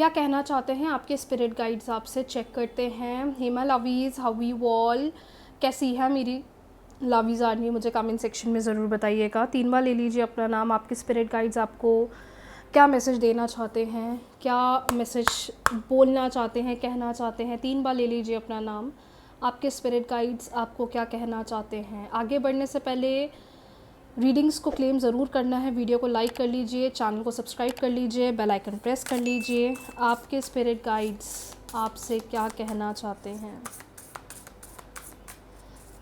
क्या कहना चाहते हैं आपके स्पिरिट गाइड्स आपसे, चेक करते हैं। हेमा लवीज़, हाउ वॉल, कैसी है मेरी लवीज़ आर्मी, मुझे कमेंट सेक्शन में ज़रूर बताइएगा। 3 बार ले लीजिए अपना नाम। आपके स्पिरिट गाइड्स आपको क्या मैसेज देना चाहते हैं, क्या मैसेज बोलना चाहते हैं, कहना चाहते हैं। 3 बार ले लीजिए अपना नाम। आपके स्पिरिट गाइड्स आपको क्या कहना चाहते हैं। आगे बढ़ने से पहले रीडिंग्स को क्लेम ज़रूर करना है। वीडियो को लाइक कर लीजिए, चैनल को सब्सक्राइब कर लीजिए, बेल आइकन प्रेस कर लीजिए। आपके स्पिरिट गाइड्स आपसे क्या कहना चाहते हैं।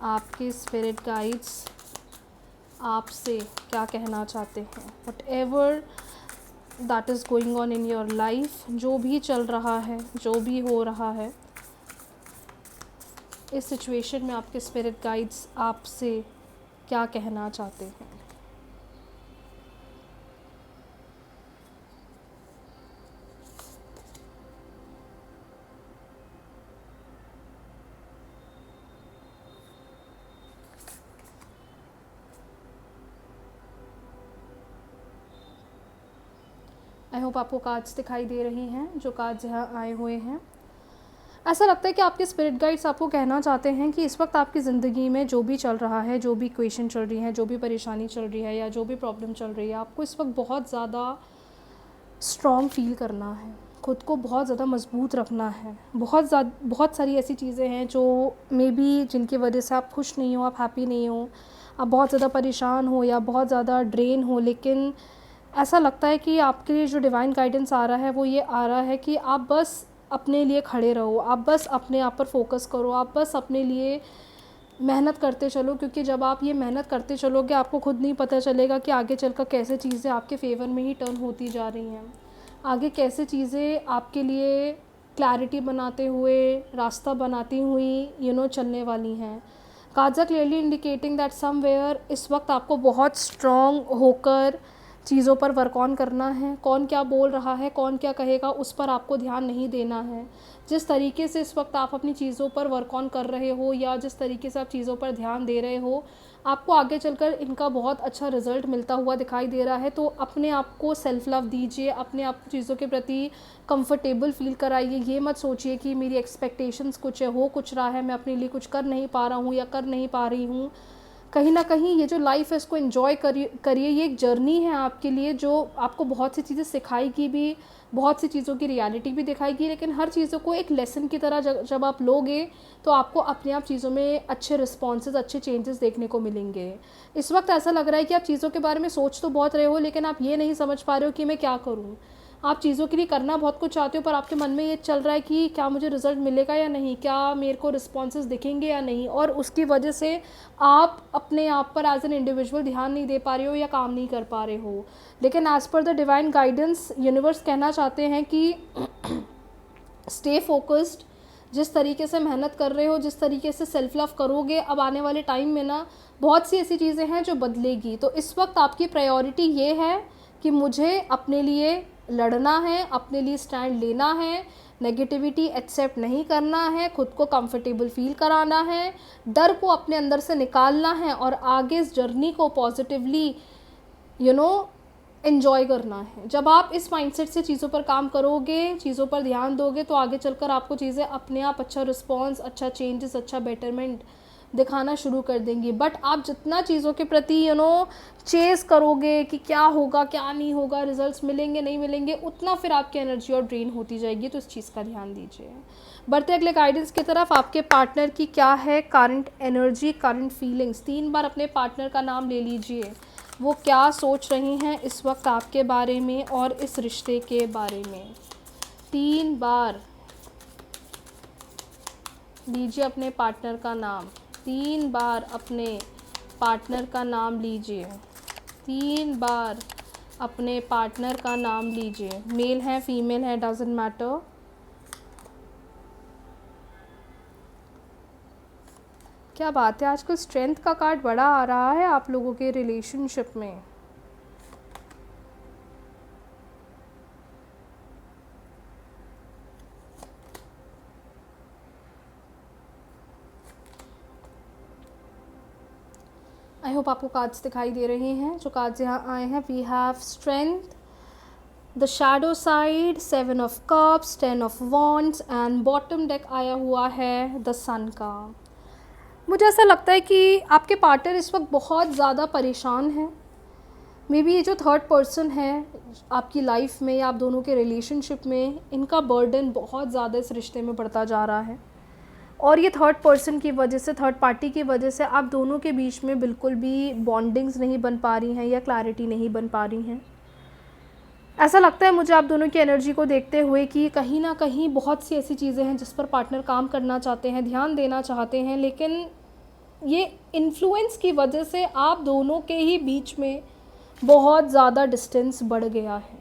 आपके स्पिरिट गाइड्स आपसे क्या कहना चाहते हैं। What ever that is going on in your life, जो भी चल रहा है, जो भी हो रहा है इस सिचुएशन में, आपके स्पिरिट गाइड्स आपसे क्या कहना चाहते हैं। आई होप आपको कार्ड्स दिखाई दे रही हैं, जो कार्ड्स यहाँ आए हुए हैं। ऐसा लगता है कि आपके स्पिरिट गाइड्स आपको कहना चाहते हैं कि इस वक्त आपकी ज़िंदगी में जो भी चल रहा है, जो भी इक्वेशन चल रही है, जो भी परेशानी चल रही है, या जो भी प्रॉब्लम चल रही है, आपको इस वक्त बहुत ज़्यादा स्ट्रॉन्ग फील करना है, खुद को बहुत ज़्यादा मजबूत रखना है। बहुत सारी ऐसी चीज़ें हैं जो मे बी जिनकी वजह से आप खुश नहीं हो, आप हैप्पी नहीं हो, आप बहुत ज़्यादा परेशान हो या बहुत ज़्यादा ड्रेन हो। लेकिन ऐसा लगता है कि आपके लिए जो डिवाइन गाइडेंस आ रहा है वो ये आ रहा है कि आप बस अपने लिए खड़े रहो, आप बस अपने आप पर फोकस करो, आप बस अपने लिए मेहनत करते चलो। क्योंकि जब आप ये मेहनत करते चलोगे, आपको खुद नहीं पता चलेगा कि आगे चलकर कैसे चीज़ें आपके फेवर में ही टर्न होती जा रही हैं, आगे कैसे चीज़ें आपके लिए क्लैरिटी बनाते हुए, रास्ता बनाती हुई चलने वाली हैं। Cards are clearly indicating that somewhere इस वक्त आपको बहुत स्ट्रॉन्ग होकर चीज़ों पर वर्क ऑन करना है। कौन क्या बोल रहा है, कौन क्या कहेगा, उस पर आपको ध्यान नहीं देना है। जिस तरीके से इस वक्त आप अपनी चीज़ों पर वर्क ऑन कर रहे हो, या जिस तरीके से आप चीज़ों पर ध्यान दे रहे हो, आपको आगे चलकर इनका बहुत अच्छा रिज़ल्ट मिलता हुआ दिखाई दे रहा है। तो अपने आप को सेल्फ लव दीजिए, अपने आप को चीज़ों के प्रति कंफर्टेबल फील कराइए। ये मत सोचिए कि मेरी एक्सपेक्टेशंस कुछ है, हो कुछ रहा है, मैं अपने लिए कुछ कर नहीं पा रहा हूँ या कर नहीं पा रही हूँ। कहीं ना कहीं ये जो लाइफ है इसको एंजॉय करिए। ये एक जर्नी है आपके लिए, जो आपको बहुत सी चीज़ें सिखाएगी भी, बहुत सी चीज़ों की रियलिटी भी दिखाएगी। लेकिन हर चीज़ों को एक लेसन की तरह जब आप लोगे, तो आपको अपने आप चीज़ों में अच्छे रिस्पॉन्सेज, अच्छे चेंजेस देखने को मिलेंगे। इस वक्त ऐसा लग रहा है कि आप चीज़ों के बारे में सोच तो बहुत रहे हो, लेकिन आप ये नहीं समझ पा रहे हो कि मैं क्या करूँ। आप चीज़ों के लिए करना बहुत कुछ चाहते हो, पर आपके मन में ये चल रहा है कि क्या मुझे रिज़ल्ट मिलेगा या नहीं, क्या मेरे को रिस्पॉन्सेज दिखेंगे या नहीं। और उसकी वजह से आप अपने आप पर एज एन इंडिविजुअल ध्यान नहीं दे पा रहे हो या काम नहीं कर पा रहे हो। लेकिन as per the divine guidance, universe कहना चाहते हैं कि स्टे फोकस्ड। जिस तरीके से मेहनत कर रहे हो, जिस तरीके से सेल्फ लव करोगे, अब आने वाले टाइम में ना बहुत सी ऐसी चीज़ें हैं जो बदलेगी। तो इस वक्त आपकी प्रायोरिटी ये है कि मुझे अपने लिए लड़ना है, अपने लिए स्टैंड लेना है, नेगेटिविटी एक्सेप्ट नहीं करना है, खुद को कंफर्टेबल फील कराना है, डर को अपने अंदर से निकालना है और आगे इस जर्नी को पॉजिटिवली एंजॉय करना है। जब आप इस माइंडसेट से चीज़ों पर काम करोगे, चीज़ों पर ध्यान दोगे, तो आगे चलकर आपको चीज़ें अपने आप अच्छा रिस्पॉन्स, अच्छा चेंजेस, अच्छा बेटरमेंट दिखाना शुरू कर देंगी। बट आप जितना चीज़ों के प्रति चेस करोगे कि क्या होगा, क्या नहीं होगा, रिजल्ट्स मिलेंगे नहीं मिलेंगे, उतना फिर आपकी एनर्जी और ड्रेन होती जाएगी। तो इस चीज़ का ध्यान दीजिए। बढ़ते अगले गाइडेंस की तरफ। आपके पार्टनर की क्या है करंट एनर्जी, करंट फीलिंग्स। 3 बार अपने पार्टनर का नाम ले लीजिए। वो क्या सोच रही हैं इस वक्त आपके बारे में और इस रिश्ते के बारे में। 3 बार लीजिए अपने पार्टनर का नाम। 3 बार अपने पार्टनर का नाम लीजिए। 3 बार अपने पार्टनर का नाम लीजिए। मेल है, फीमेल है, डजेंट मैटर। क्या बात है, आजकल स्ट्रेंथ का कार्ड बड़ा आ रहा है आप लोगों के रिलेशनशिप में। आई होप आपको कार्ड्स दिखाई दे रहे हैं। जो कार्ड्स यहाँ आए हैं, we have strength, the shadow side, 7 of cups, 10 of wands and bottom deck आया हुआ है द सन का। मुझे ऐसा लगता है कि आपके पार्टनर इस वक्त बहुत ज़्यादा परेशान हैं। मे बी ये जो थर्ड पर्सन है आपकी लाइफ में या आप दोनों के रिलेशनशिप में, इनका बर्डन बहुत ज़्यादा इस रिश्ते में बढ़ता जा रहा है और ये थर्ड पर्सन की वजह से, थर्ड पार्टी की वजह से आप दोनों के बीच में बिल्कुल भी बॉन्डिंग्स नहीं बन पा रही हैं या क्लैरिटी नहीं बन पा रही हैं। ऐसा लगता है मुझे आप दोनों की एनर्जी को देखते हुए कि कहीं ना कहीं बहुत सी ऐसी चीज़ें हैं जिस पर पार्टनर काम करना चाहते हैं, ध्यान देना चाहते हैं, लेकिन ये इन्फ्लुएंस की वजह से आप दोनों के ही बीच में बहुत ज़्यादा डिस्टेंस बढ़ गया है।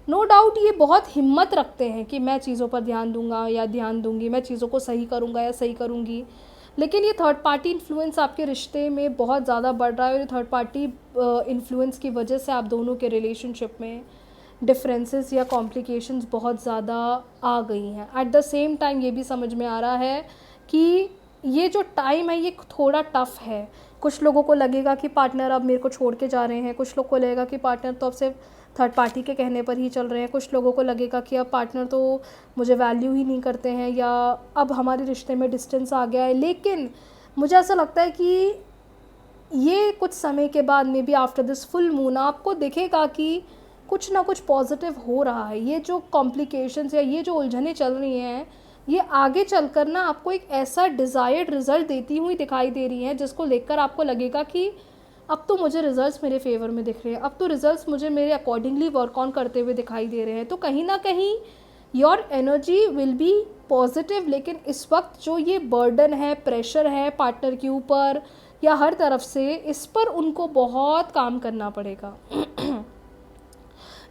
नो डाउट ये बहुत हिम्मत रखते हैं कि मैं चीज़ों पर ध्यान दूंगा या ध्यान दूंगी, मैं चीज़ों को सही करूंगा या सही करूंगी, लेकिन ये थर्ड पार्टी इन्फ्लुएंस आपके रिश्ते में बहुत ज़्यादा बढ़ रहा है और ये थर्ड पार्टी इन्फ्लुएंस की वजह से आप दोनों के रिलेशनशिप में डिफरेंसेस या कॉम्प्लिकेशंस बहुत ज़्यादा आ गई हैं। एट द सेम टाइम ये भी समझ में आ रहा है कि ये जो टाइम है ये थोड़ा टफ़ है। कुछ लोगों को लगेगा कि पार्टनर अब मेरे को छोड़ के जा रहे हैं, कुछ लोग को लगेगा कि पार्टनर तो अब सिर्फ थर्ड पार्टी के कहने पर ही चल रहे हैं, कुछ लोगों को लगेगा कि अब पार्टनर तो मुझे वैल्यू ही नहीं करते हैं या अब हमारे रिश्ते में डिस्टेंस आ गया है। लेकिन मुझे ऐसा लगता है कि ये कुछ समय के बाद may be after this full moon आपको दिखेगा कि कुछ ना कुछ पॉजिटिव हो रहा है। ये जो कॉम्प्लिकेशंस या ये जो उलझनें चल रही हैं ये आगे चलकर ना आपको एक ऐसा डिज़ायर्ड रिज़ल्ट देती हुई दिखाई दे रही हैं जिसको देखकर आपको लगेगा कि अब तो मुझे रिजल्ट्स मेरे फेवर में दिख रहे हैं, अब तो रिजल्ट्स मुझे मेरे अकॉर्डिंगली वर्क ऑन करते हुए दिखाई दे रहे हैं। तो कहीं ना कहीं your energy will be positive, लेकिन इस वक्त जो ये बर्डन है, प्रेशर है पार्टनर के ऊपर या हर तरफ से, इस पर उनको बहुत काम करना पड़ेगा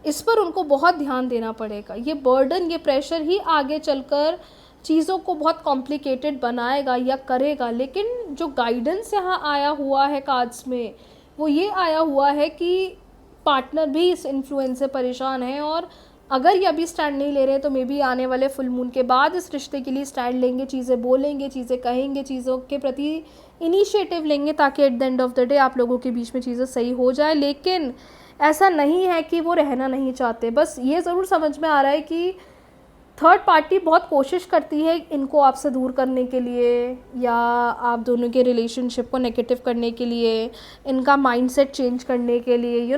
इस पर उनको बहुत ध्यान देना पड़ेगा। ये बर्डन, ये प्रेशर ही आगे चलकर चीज़ों को बहुत कॉम्प्लिकेटेड बनाएगा या करेगा। लेकिन जो गाइडेंस यहाँ आया हुआ है कार्ड्स में वो ये आया हुआ है कि पार्टनर भी इस इन्फ्लुएंस से परेशान है और अगर ये अभी स्टैंड नहीं ले रहे तो मे बी आने वाले फुल मून के बाद इस रिश्ते के लिए स्टैंड लेंगे, चीज़ें बोलेंगे, चीज़ें कहेंगे, चीज़ों के प्रति इनिशिएटिव लेंगे ताकि at the end of the day आप लोगों के बीच में चीज़ें सही हो जाए। लेकिन ऐसा नहीं है कि वो रहना नहीं चाहते, बस ये ज़रूर समझ में आ रहा है कि थर्ड पार्टी बहुत कोशिश करती है इनको आपसे दूर करने के लिए या आप दोनों के रिलेशनशिप को नेगेटिव करने के लिए, इनका माइंडसेट चेंज करने के लिए,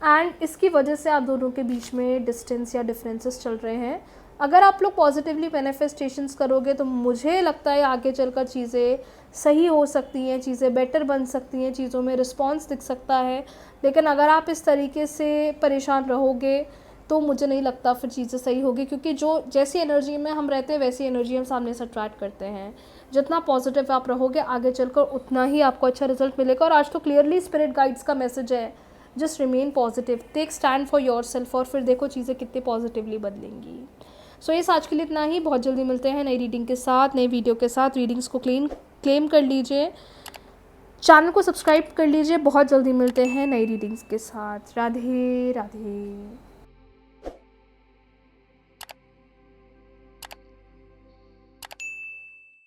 एंड इसकी वजह से आप दोनों के बीच में डिस्टेंस या डिफरेंसेस चल रहे हैं। अगर आप लोग पॉजिटिवली मैनिफेस्टेशंस करोगे तो मुझे लगता है आगे चलकर चीज़ें सही हो सकती हैं, चीज़ें बेटर बन सकती हैं, चीज़ों में रिस्पॉन्स दिख सकता है। लेकिन अगर आप इस तरीके से परेशान रहोगे तो मुझे नहीं लगता फिर चीज़ें सही होगी, क्योंकि जो जैसी एनर्जी में हम रहते हैं वैसी एनर्जी हम सामने से अट्रैक्ट करते हैं। जितना पॉजिटिव आप रहोगे आगे चलकर उतना ही आपको अच्छा रिजल्ट मिलेगा। और आज तो क्लियरली स्पिरिट गाइड्स का मैसेज है, just remain positive, take stand for yourself, और फिर देखो चीज़ें कितनी पॉजिटिवली बदलेंगी। सो ये आज के लिए इतना ही। बहुत जल्दी मिलते हैं नई रीडिंग के साथ, नई वीडियो के साथ। रीडिंग्स को क्लेम कर लीजिए, चैनल को सब्सक्राइब कर लीजिए। बहुत जल्दी मिलते हैं नई रीडिंग्स के साथ। राधे राधे।